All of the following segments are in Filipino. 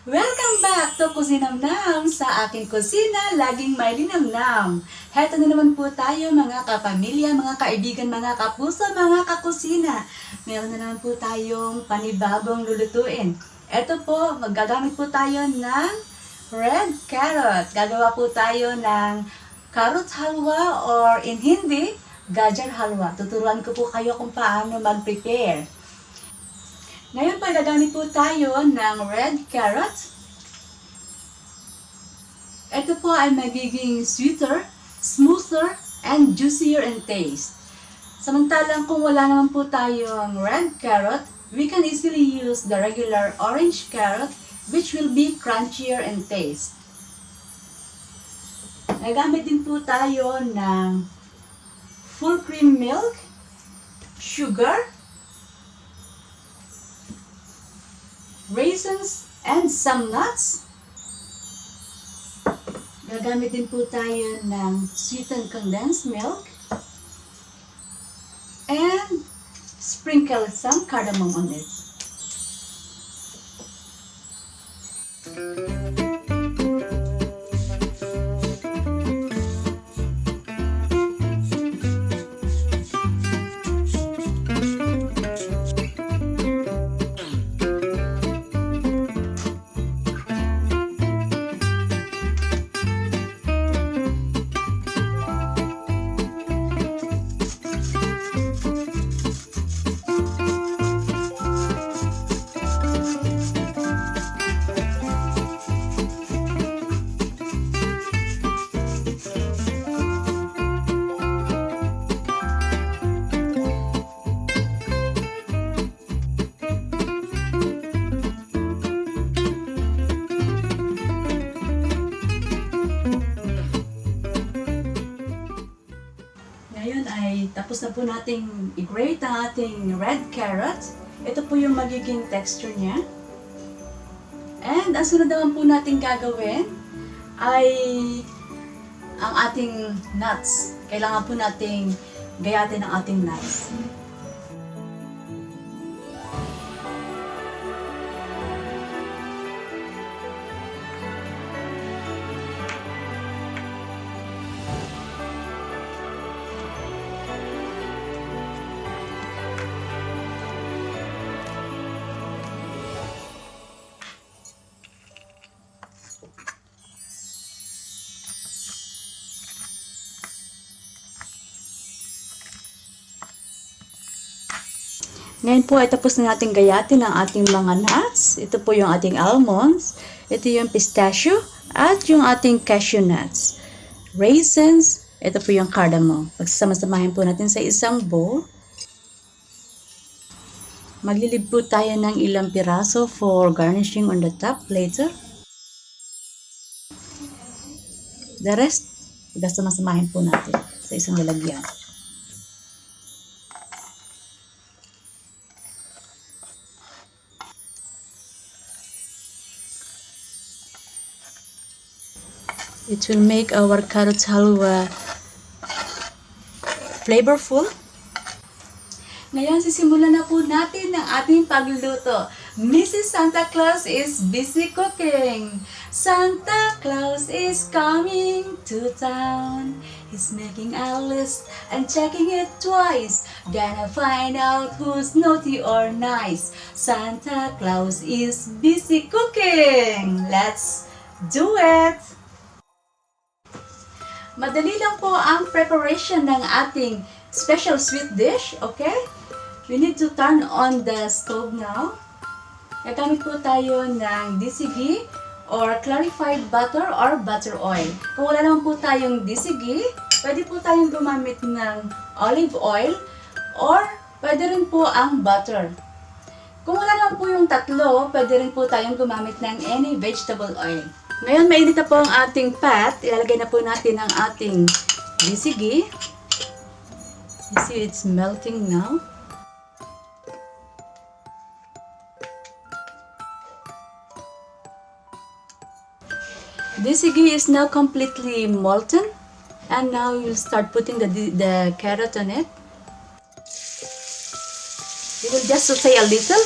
Welcome back to Kusinamnam! Sa aking kusina, laging may linamnam. Heto na naman po tayo mga kapamilya, mga kaibigan, mga kapuso, mga kakusina. Meron na naman po tayong panibagong lulutuin. Ito po, magagamit po tayo ng red carrot. Gagawa po tayo ng carrot halwa or in Hindi, gajar halwa. Tuturuan ko po kayo kung paano mag-prepare. Ngayon pa gagamit po tayo ng red carrot. Ito po ay magiging sweeter, smoother, and juicier in taste. Samantalang kung wala naman po tayong red carrot, we can easily use the regular orange carrot which will be crunchier in taste. Nagamit din po tayo ng full cream milk, sugar, raisins, and some nuts. Gagamit din po tayo ng sweetened condensed milk. And sprinkle some cardamom on it. Ngayon ay tapos na po nating i-grate ang ating red carrot. Ito po yung magiging texture niya. And ang sunod naman po natin gagawin ay ang ating nuts. Kailangan po nating gayatin ang ating nuts. Ngayon po ay tapos na natin gayatin ang ating mga nuts. Ito po yung ating almonds. Ito yung pistachio at yung ating cashew nuts. Raisins. Ito po yung cardamom. Pagsasama-samahin po natin sa isang bowl. Maglilib po tayo ng ilang piraso for garnishing on the top later. The rest, pagsasama-samahin po natin sa isang lalagyan. It will make our carrot halwa flavorful. Ngayon, sisimulan na po natin ang ating pagluluto. Mrs. Santa Claus is busy cooking. Santa Claus is coming to town. He's making a list and checking it twice. Gonna find out who's naughty or nice. Santa Claus is busy cooking. Let's do it! Madali lang po ang preparation ng ating special sweet dish, okay? We need to turn on the stove now. Gagamit po tayo ng Deshi ghee or clarified butter or butter oil. Kung wala naman po tayong Deshi ghee, pwede po tayong gumamit ng olive oil or pwede rin po ang butter. Kung wala naman po yung tatlo, pwede rin po tayong gumamit ng any vegetable oil. Ngayon, mainit na po ang ating pot. Ilalagay na po natin ang ating Deshi ghee. You see, it's melting now. Deshi ghee is now completely molten. And now you'll start putting the carrot on it. You will just saute a little.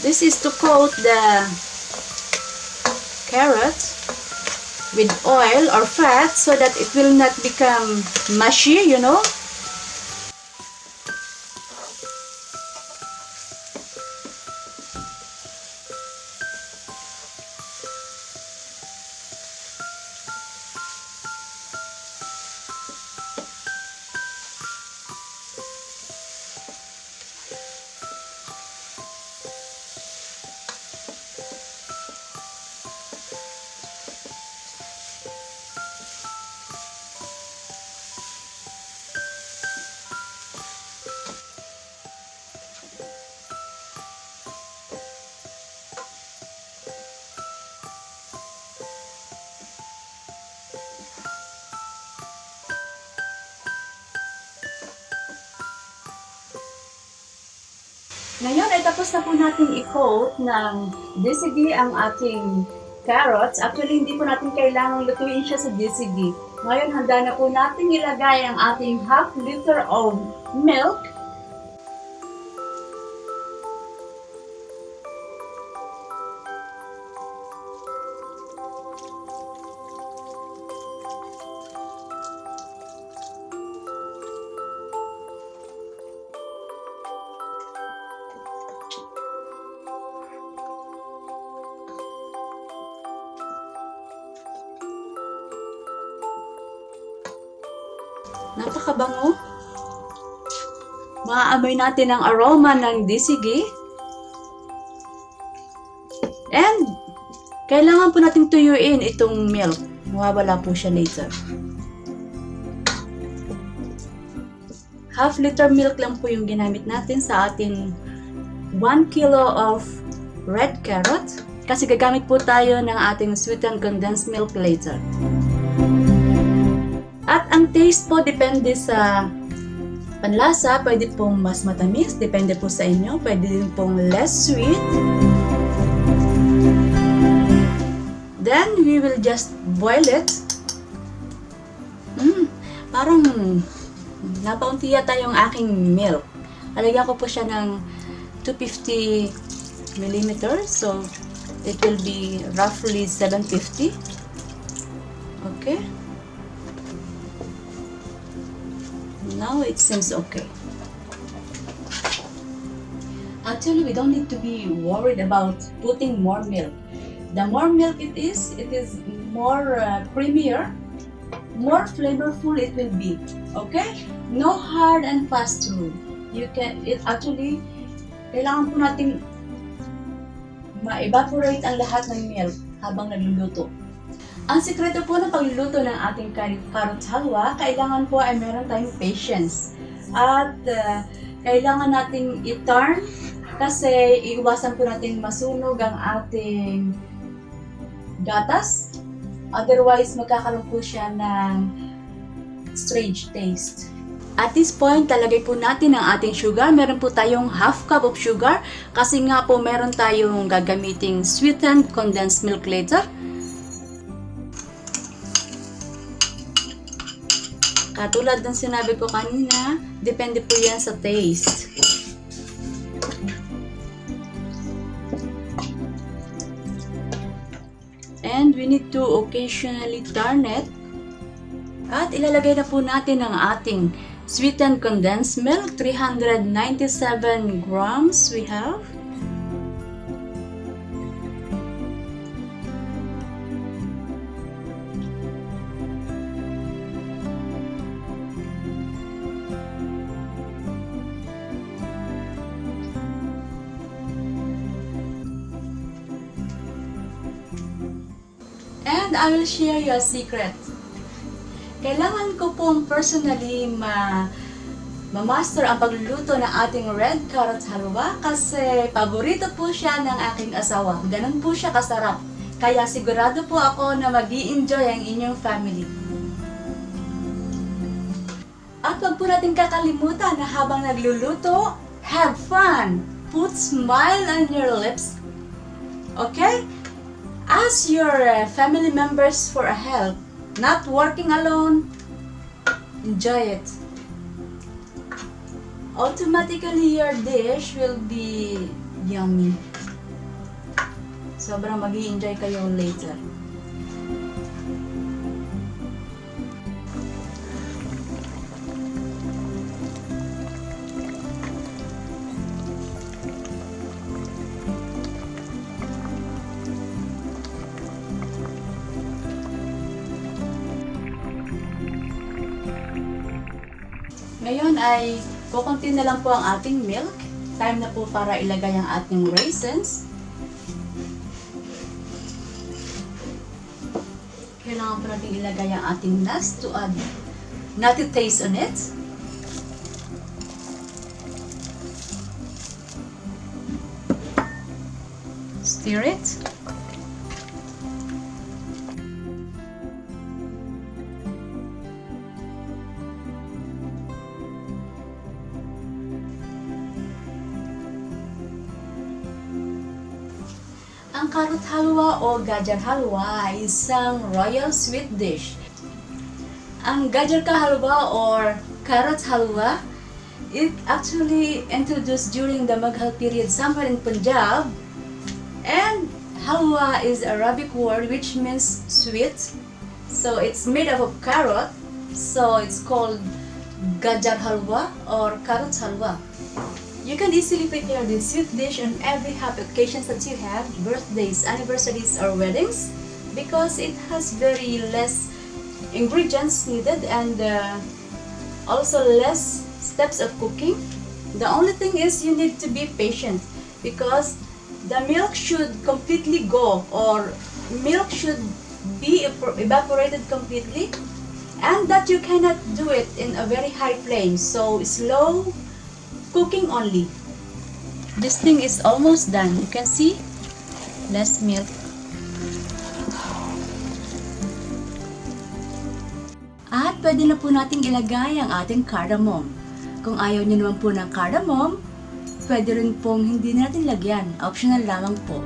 This is to coat the carrot with oil or fat so that it will not become mushy, you know. Ngayon ay tapos na po natin i-coat ng Deshi ang ating carrots. Actually, hindi po natin kailangang lutuin siya sa Deshi. Ngayon, handa na po natin ilagay ang ating half liter of milk. Napakabango. Maaamoy natin ang aroma ng Deshi. And kailangan po nating tuyuin itong milk. Mawawala po siya later. Half liter milk lang po yung ginamit natin sa ating 1 kilo of red carrot. Kasi gagamit po tayo ng ating sweetened condensed milk later. At ang taste po depende sa panlasa. Pwede pong mas matamis, depende po sa inyo. Pwede din pong less sweet. Then, we will just boil it. Parang napaunti yata yung aking milk. Lalagyan ko po siya ng 250 millimeters. So, it will be roughly 750. Okay. Now it seems okay. Actually, we don't need to be worried about putting more milk. The more milk it is more creamier, more flavorful it will be. Okay? No hard and fast rule. Kailangan po natin ma-evaporate ang lahat ng milk habang nagluluto. Ang sikreto po ng pagluluto ng ating carrot halwa, kailangan po ay meron tayong patience. At kailangan nating i-turn kasi iiwasan po natin masunog ang ating gatas. Otherwise, magkakaroon po siya ng strange taste. At this point, talagay po natin ang ating sugar. Meron po tayong half cup of sugar kasi nga po meron tayong gagamiting sweetened condensed milk later. Katulad ng sinabi ko kanina, depende po yan sa taste. And we need to occasionally turn it. At ilalagay na po natin ang ating sweetened condensed milk. 397 grams we have. And I will share you a secret. Kailangan ko pong personally ma-master ang pagluluto ng ating red carrot halwa kasi paborito po siya ng aking asawa. Ganun po siya kasarap. Kaya sigurado po ako na mag-i-enjoy ang inyong family. At wag po natin kakalimutan na habang nagluluto, have fun! Put smile on your lips. Okay? Ask your family members for a help. Not working alone. Enjoy it. Automatically your dish will be yummy. Sobrang mag-i-enjoy kayo later. Ngayon ay kukunti na lang po ang ating milk. Time na po para ilagay ang ating raisins. Kailangan po natin ilagay ang ating nuts to add nutty taste on it. Stir it. Ang carrot halwa o gajar halwa ay isang royal sweet dish. Ang gajar ka halwa or carrot halwa, it actually introduced during the Mughal period somewhere in Punjab. And halwa is Arabic word which means sweet. So it's made up of carrot. So it's called gajar halwa or carrot halwa. You can easily prepare this sweet dish on every happy occasions that you have, birthdays, anniversaries, or weddings, because it has very less ingredients needed and also less steps of cooking. The only thing is you need to be patient because the milk should completely go, or milk should be evaporated completely, and that you cannot do it in a very high flame, so slow cooking only. This thing is almost done. You can see less milk. At pwede na po nating ilagay ang ating cardamom. Kung ayaw niyo naman po ng cardamom, pwede rin pong hindi natin lagyan. Optional lamang po.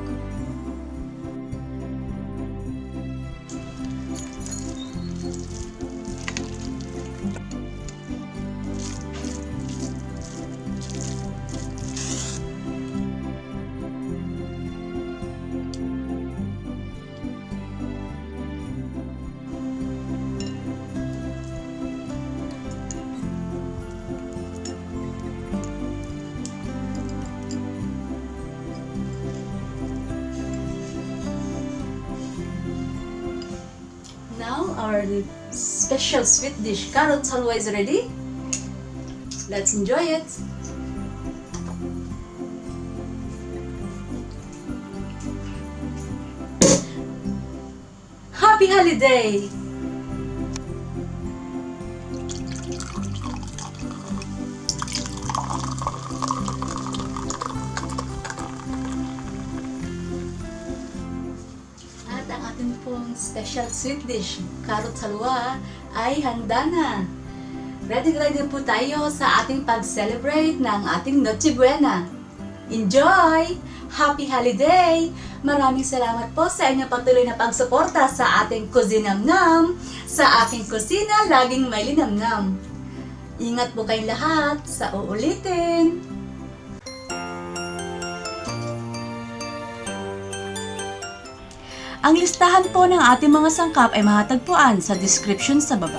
Now our special sweet dish carrot halwa is ready. Let's enjoy it. Happy holiday! Special sweet dish, carrot halwa, ay handa na. Ready po tayo sa ating pag-celebrate ng ating Noche Buena. Enjoy! Happy holiday! Maraming salamat po sa inyong patuloy na pagsuporta sa ating kusinamnam. Sa aking kusina, laging may linamnam. Ingat po kayong lahat sa uulitin. Ang listahan po ng ating mga sangkap ay matatagpuan sa description sa baba.